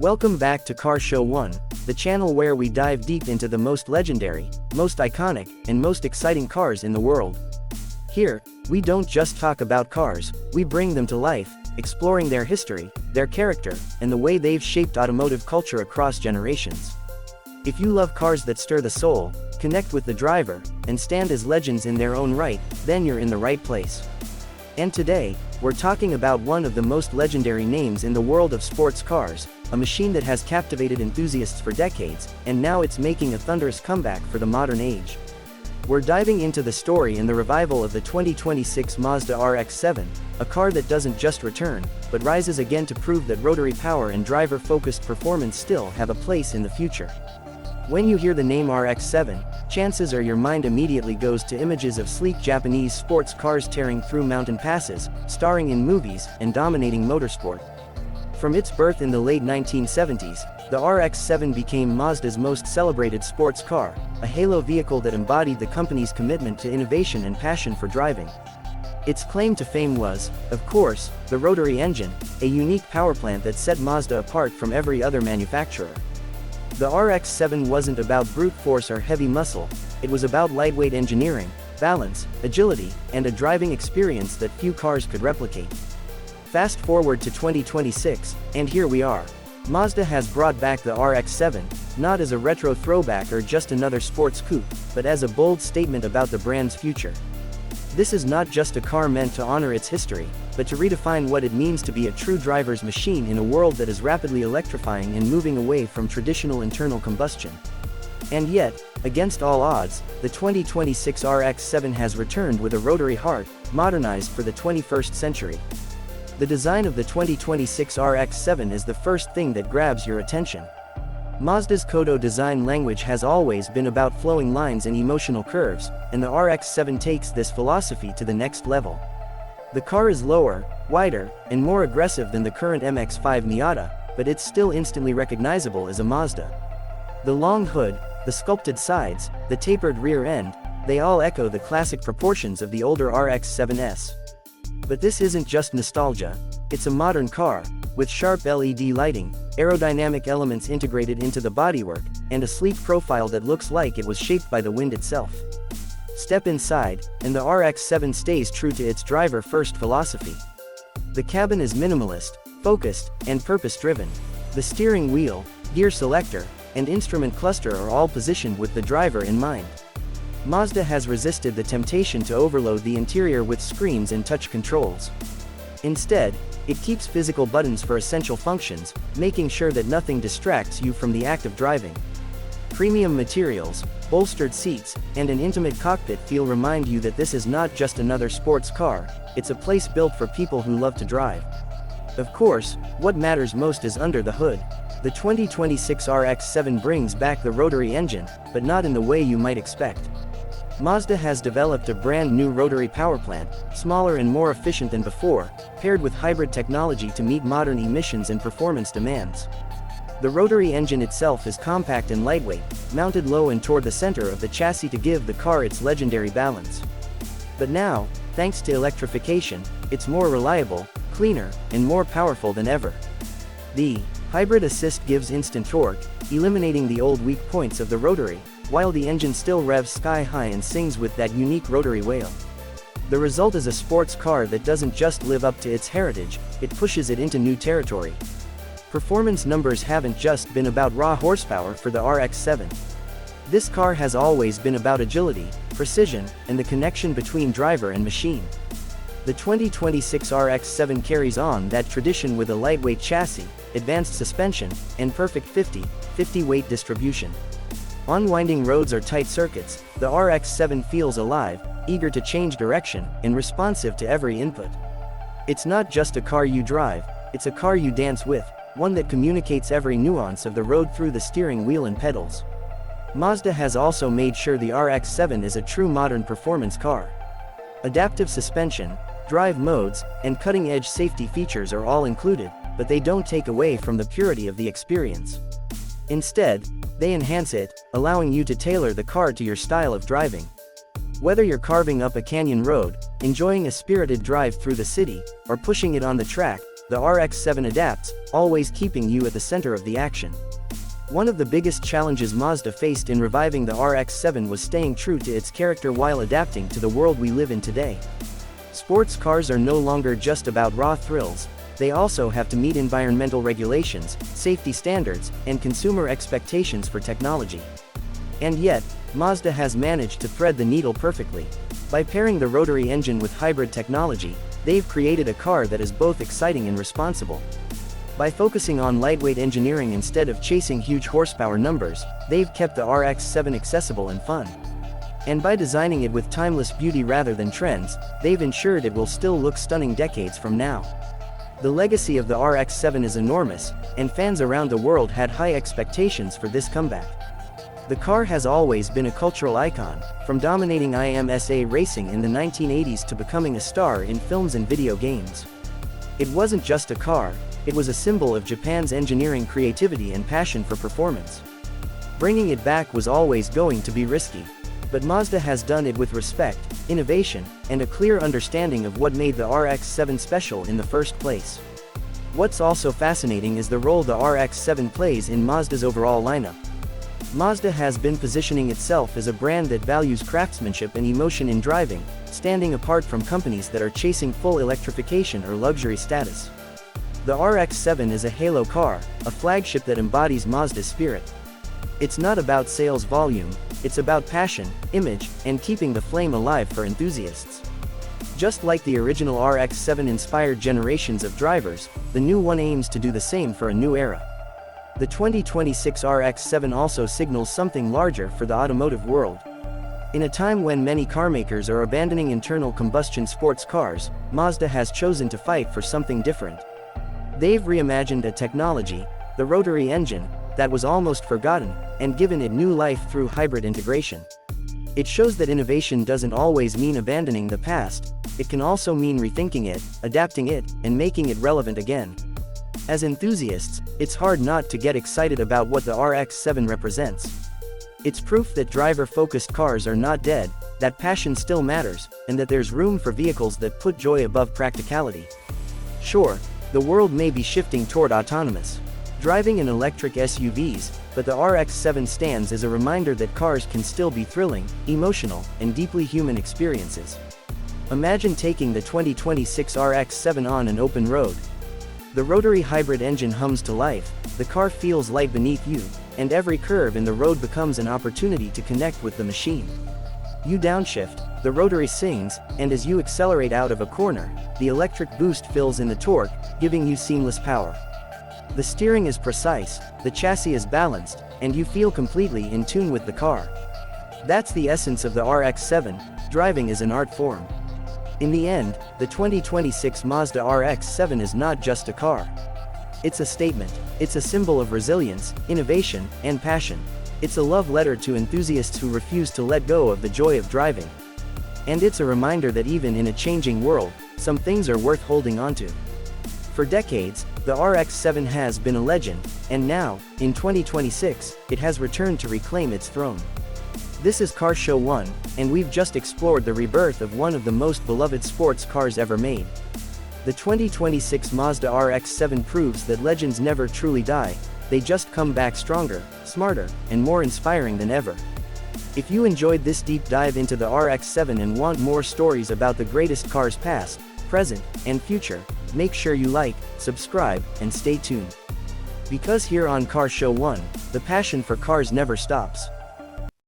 Welcome back to Car Show 1, the channel where we dive deep into the most legendary, most iconic, and most exciting cars in the world. Here, we don't just talk about cars, we bring them to life, exploring their history, their character, and the way they've shaped automotive culture across generations. If you love cars that stir the soul, connect with the driver, and stand as legends in their own right, then you're in the right place. And today, we're talking about one of the most legendary names in the world of sports cars, a machine that has captivated enthusiasts for decades, and now it's making a thunderous comeback for the modern age. We're diving into the story and the revival of the 2026 Mazda RX-7, a car that doesn't just return, but rises again to prove that rotary power and driver-focused performance still have a place in the future. When you hear the name RX-7, chances are your mind immediately goes to images of sleek Japanese sports cars tearing through mountain passes, starring in movies, and dominating motorsport. From its birth in the late 1970s, the RX-7 became Mazda's most celebrated sports car, a halo vehicle that embodied the company's commitment to innovation and passion for driving. Its claim to fame was, of course, the rotary engine, a unique powerplant that set Mazda apart from every other manufacturer. The RX-7 wasn't about brute force or heavy muscle, it was about lightweight engineering, balance, agility, and a driving experience that few cars could replicate. Fast forward to 2026, and here we are. Mazda has brought back the RX-7, not as a retro throwback or just another sports coupe, but as a bold statement about the brand's future. This is not just a car meant to honor its history, but to redefine what it means to be a true driver's machine in a world that is rapidly electrifying and moving away from traditional internal combustion. And yet, against all odds, the 2026 RX-7 has returned with a rotary heart, modernized for the 21st century. The design of the 2026 RX-7 is the first thing that grabs your attention. Mazda's Kodo design language has always been about flowing lines and emotional curves, and the RX-7 takes this philosophy to the next level. The car is lower, wider, and more aggressive than the current MX-5 Miata, but it's still instantly recognizable as a Mazda. The long hood, the sculpted sides, the tapered rear end, they all echo the classic proportions of the older RX-7s. But this isn't just nostalgia, it's a modern car, with sharp LED lighting, aerodynamic elements integrated into the bodywork, and a sleek profile that looks like it was shaped by the wind itself. Step inside, and the RX-7 stays true to its driver-first philosophy. The cabin is minimalist, focused, and purpose-driven. The steering wheel, gear selector, and instrument cluster are all positioned with the driver in mind. Mazda has resisted the temptation to overload the interior with screens and touch controls. Instead, it keeps physical buttons for essential functions, making sure that nothing distracts you from the act of driving. Premium materials, bolstered seats, and an intimate cockpit feel remind you that this is not just another sports car, it's a place built for people who love to drive. Of course, what matters most is under the hood. The 2026 RX-7 brings back the rotary engine, but not in the way you might expect. Mazda has developed a brand new rotary power plant, smaller and more efficient than before, paired with hybrid technology to meet modern emissions and performance demands. The rotary engine itself is compact and lightweight, mounted low and toward the center of the chassis to give the car its legendary balance. But now, thanks to electrification, it's more reliable, cleaner, and more powerful than ever. The hybrid assist gives instant torque, eliminating the old weak points of the rotary, while the engine still revs sky high and sings with that unique rotary wail. The result is a sports car that doesn't just live up to its heritage, it pushes it into new territory. Performance numbers haven't just been about raw horsepower for the RX-7. This car has always been about agility, precision, and the connection between driver and machine. The 2026 RX-7 carries on that tradition with a lightweight chassis, advanced suspension, and perfect 50/50 weight distribution. On winding roads or tight circuits, the RX-7 feels alive, eager to change direction, and responsive to every input. It's not just a car you drive, it's a car you dance with, one that communicates every nuance of the road through the steering wheel and pedals. Mazda has also made sure the RX-7 is a true modern performance car. Adaptive suspension, drive modes, and cutting-edge safety features are all included, but they don't take away from the purity of the experience. Instead, they enhance it, allowing you to tailor the car to your style of driving. Whether you're carving up a canyon road, enjoying a spirited drive through the city, or pushing it on the track, the RX-7 adapts, always keeping you at the center of the action. One of the biggest challenges Mazda faced in reviving the RX-7 was staying true to its character while adapting to the world we live in today. Sports cars are no longer just about raw thrills, they also have to meet environmental regulations, safety standards, and consumer expectations for technology. And yet, Mazda has managed to thread the needle perfectly. By pairing the rotary engine with hybrid technology, they've created a car that is both exciting and responsible. By focusing on lightweight engineering instead of chasing huge horsepower numbers, they've kept the RX-7 accessible and fun. And by designing it with timeless beauty rather than trends, they've ensured it will still look stunning decades from now. The legacy of the RX-7 is enormous, and fans around the world had high expectations for this comeback. The car has always been a cultural icon, from dominating IMSA racing in the 1980s to becoming a star in films and video games. It wasn't just a car, it was a symbol of Japan's engineering creativity and passion for performance. Bringing it back was always going to be risky, but Mazda has done it with respect, innovation, and a clear understanding of what made the RX-7 special in the first place. What's also fascinating is the role the RX-7 plays in Mazda's overall lineup. Mazda has been positioning itself as a brand that values craftsmanship and emotion in driving, standing apart from companies that are chasing full electrification or luxury status. The RX-7 is a halo car, a flagship that embodies Mazda's spirit. It's not about sales volume, it's about passion, image, and keeping the flame alive for enthusiasts. Just like the original RX-7 inspired generations of drivers, the new one aims to do the same for a new era. The 2026 RX-7 also signals something larger for the automotive world. In a time when many carmakers are abandoning internal combustion sports cars, Mazda has chosen to fight for something different. They've reimagined a technology, the rotary engine, that was almost forgotten, and given it new life through hybrid integration. It shows that innovation doesn't always mean abandoning the past, it can also mean rethinking it, adapting it, and making it relevant again. As enthusiasts, it's hard not to get excited about what the RX-7 represents. It's proof that driver-focused cars are not dead, that passion still matters, and that there's room for vehicles that put joy above practicality. Sure, the world may be shifting toward autonomous driving and electric SUVs, but the RX-7 stands as a reminder that cars can still be thrilling, emotional, and deeply human experiences. Imagine taking the 2026 RX-7 on an open road. The rotary-hybrid engine hums to life, the car feels light beneath you, and every curve in the road becomes an opportunity to connect with the machine. You downshift, the rotary sings, and as you accelerate out of a corner, the electric boost fills in the torque, giving you seamless power. The steering is precise, the chassis is balanced, and you feel completely in tune with the car. That's the essence of the RX-7, driving is an art form. In the end, the 2026 Mazda RX-7 is not just a car. It's a statement, it's a symbol of resilience, innovation, and passion. It's a love letter to enthusiasts who refuse to let go of the joy of driving. And it's a reminder that even in a changing world, some things are worth holding onto. For decades, the RX-7 has been a legend, and now, in 2026, it has returned to reclaim its throne. This is Car Show 1, and we've just explored the rebirth of one of the most beloved sports cars ever made. The 2026 Mazda RX-7 proves that legends never truly die, they just come back stronger, smarter, and more inspiring than ever. If you enjoyed this deep dive into the RX-7 and want more stories about the greatest cars past, present, and future, make sure you like, subscribe, and stay tuned. Because here on Car Show 1, the passion for cars never stops.